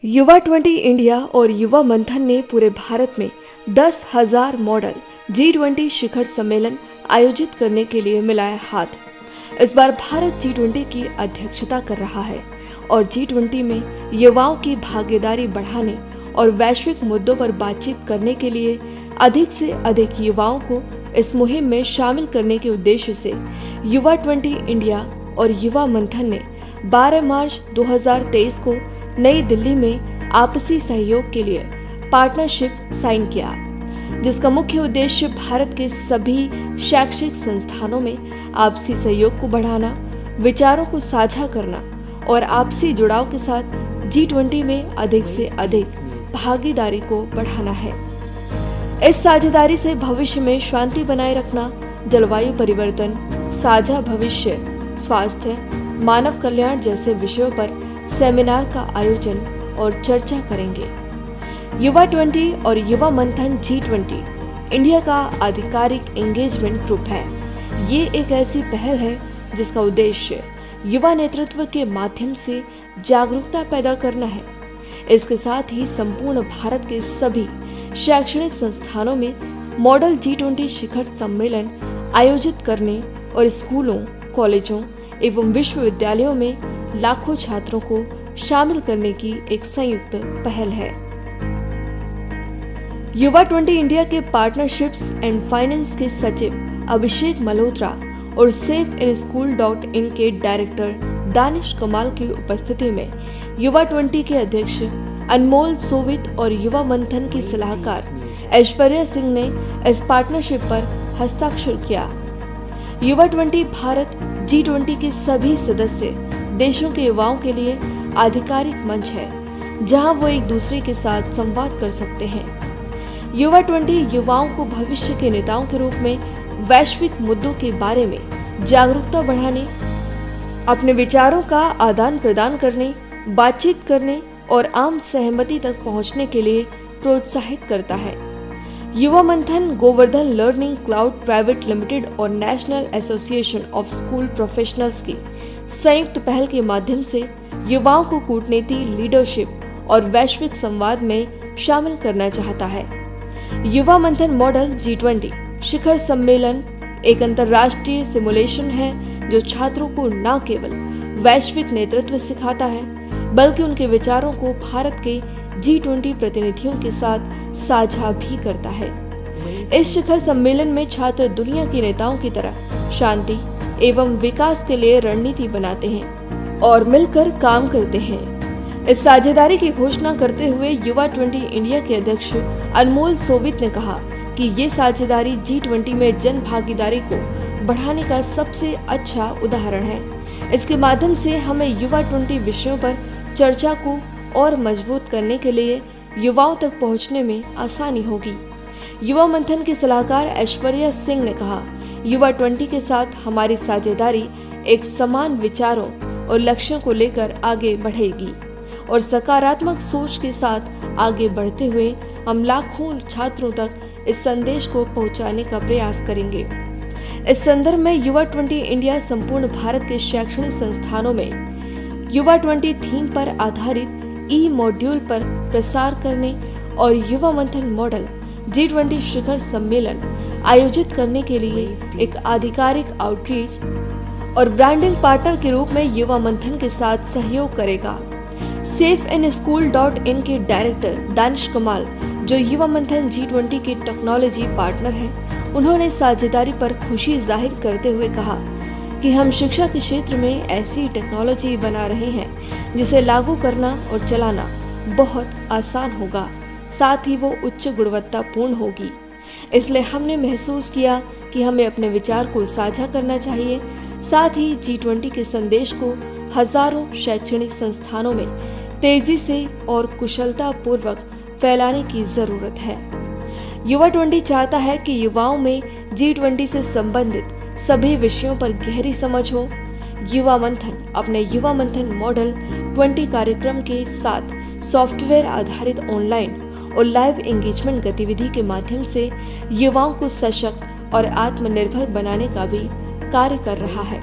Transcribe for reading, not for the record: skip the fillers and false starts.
युवा 20 इंडिया और युवा मंथन ने पूरे भारत में 10,000 मॉडल G20 शिखर सम्मेलन आयोजित करने के लिए मिलाया हाथ। इस बार भारत G20 की अध्यक्षता कर रहा है और G20 में युवाओं की भागीदारी बढ़ाने और वैश्विक मुद्दों पर बातचीत करने के लिए अधिक से अधिक युवाओं को इस मुहिम में शामिल करने के उद्देश्य से युवा 20 इंडिया और युवा मंथन ने 12 मार्च 2023 को नई दिल्ली में आपसी सहयोग के लिए पार्टनरशिप साइन किया, जिसका मुख्य उद्देश्य भारत के सभी शैक्षिक संस्थानों में आपसी सहयोग को बढ़ाना, विचारों को साझा करना और आपसी जुड़ाव के साथ G20 में अधिक से अधिक भागीदारी को बढ़ाना है। इस साझेदारी से भविष्य में शांति बनाए रखना, जलवायु परिवर्तन, साझा भविष्य, स्वास्थ्य, मानव कल्याण जैसे विषयों पर सेमिनार का आयोजन और चर्चा करेंगे। युवा 20 और युवा मंथन G20 इंडिया का आधिकारिक एंगेजमेंट ग्रुप है। ये एक ऐसी पहल है जिसका उद्देश्य युवा नेतृत्व के माध्यम से जागरूकता पैदा करना है। इसके साथ ही संपूर्ण भारत के सभी शैक्षणिक संस्थानों में मॉडल G20 शिखर सम्मेलन आयोजित करने और स्कूलों, कॉलेजों एवं विश्वविद्यालयों में लाखों छात्रों को शामिल करने की एक संयुक्त पहल है। युवा 20 इंडिया के पार्टनरशिप्स एंड फाइनेंस के सचिव अभिषेक मल्होत्रा और safeinschool.in के डायरेक्टर दानिश कमाल की उपस्थिति में युवा 20 के अध्यक्ष अनमोल सोवित और युवा मंथन की सलाहकार ऐश्वर्या सिंह ने इस पार्टनरशिप पर हस्ताक्षर किया। युवा 20 भारत G20 के सभी सदस्य देशों के युवाओं के लिए आधिकारिक मंच है, जहां वो एक दूसरे के साथ संवाद कर सकते हैं। युवा 20 युवाओं को भविष्य के नेताओं के रूप में वैश्विक मुद्दों के बारे में जागरूकता बढ़ाने, अपने विचारों का आदान प्रदान करने, बातचीत करने और आम सहमति तक पहुंचने के लिए प्रोत्साहित करता है। Yuva Manthan Govardhan learning cloud private limited और national association of school professionals की संयुक्त पहल के माध्यम से युवाओं को कूटनीति, लीडरशिप और वैश्विक संवाद में शामिल करना चाहता है। युवा मंथन मॉडल G20 शिखर सम्मेलन एक अंतर्राष्ट्रीय सिमुलेशन है जो छात्रों को न केवल वैश्विक नेतृत्व सिखाता है, बल्कि उनके विचारों को भारत के G20 प्रतिनिधियों के साथ साझा भी करता है। इस शिखर सम्मेलन में छात्र दुनिया के नेताओं की तरह शांति एवं विकास के लिए रणनीति बनाते हैं और मिलकर काम करते हैं। इस साझेदारी की घोषणा करते हुए युवा 20 इंडिया के अध्यक्ष अनमोल सोवित ने कहा कि ये साझेदारी G20 में जन भागीदारी को बढ़ाने का सबसे अच्छा उदाहरण है। इसके माध्यम से हमें युवा 20 विषयों पर चर्चा को और मजबूत करने के लिए युवाओं तक पहुंचने में आसानी होगी। युवा मंथन की सलाहकार ऐश्वर्या सिंह ने कहा, युवा 20 के साथ हमारी साझेदारी एक समान विचारों और लक्ष्यों को लेकर आगे बढ़ेगी और सकारात्मक सोच के साथ आगे बढ़ते हुए हम लाखों छात्रों तक इस संदेश को पहुंचाने का प्रयास करेंगे। इस संदर्भ में युवा 20 इंडिया संपूर्ण भारत के शैक्षणिक संस्थानों में युवा 20 थीम पर आधारित मॉड्यूल पर प्रसार करने और युवा मंथन मॉडल G20 शिखर सम्मेलन आयोजित करने के लिए एक आधिकारिक आउटरीच और ब्रांडिंग पार्टनर के रूप में युवा मंथन के साथ सहयोग करेगा। safeinschool.in के डायरेक्टर दानिश कमाल, जो युवा मंथन G20 के टेक्नोलॉजी पार्टनर हैं, उन्होंने साझेदारी पर खुशी जाहिर करते हुए कहा कि हम शिक्षा के क्षेत्र में ऐसी टेक्नोलॉजी बना रहे हैं जिसे लागू करना और चलाना बहुत आसान होगा, साथ ही वो उच्च गुणवत्तापूर्ण होगी। इसलिए हमने महसूस किया कि हमें अपने विचार को साझा करना चाहिए, साथ ही G20 के संदेश को हजारों शैक्षणिक संस्थानों में तेजी से और कुशलता पूर्वक फैलाने की जरूरत है। युवा 20 चाहता है कि युवाओं में G20 से संबंधित सभी विषयों पर गहरी समझ हो। युवा मंथन अपने युवा मंथन मॉडल 20 कार्यक्रम के साथ सॉफ्टवेयर आधारित ऑनलाइन और लाइव एंगेजमेंट गतिविधि के माध्यम से युवाओं को सशक्त और आत्मनिर्भर बनाने का भी कार्य कर रहा है।